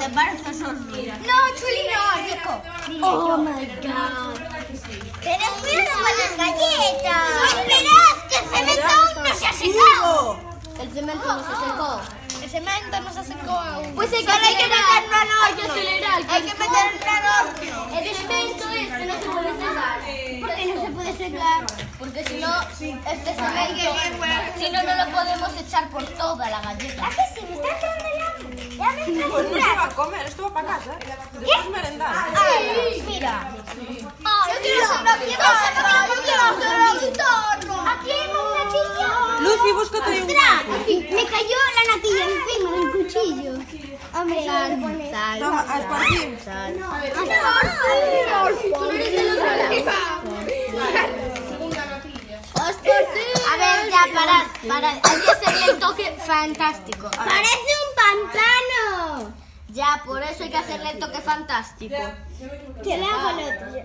¿Te parece horrible? No, Chuli, no, Rico. Oh my god. Pero cuidado con las galletas. Esperad, que el cemento aún no se ha secado. El cemento no se secó. El cemento no se secó aún. Pues hay que Solo hay que meterlo al Hay que horno. acelerar. Hay que meterlo al horno. El cemento este no se puede secar. ¿Por qué no se puede secar? Porque si no, este cemento, si no, no lo podemos echar por toda la galleta. ¿A que sí? Me está entrando el hambre. Ya me está Pues no se entrando. va a comer, esto va para casa. Después merendar. Ay, mira. Yo quiero hacer una fiesta. Yo quiero hacer un guitarro. Aquí hay más natilla. Lucy, búscate un... Me cayó la natilla encima del cuchillo. Hombre, Toma, a esparcir. A ver, ya, parad. Hay que hacerle el toque fantástico. Parece un pantano. Ya, por eso hay que hacerle el toque fantástico. Te le hago el otro.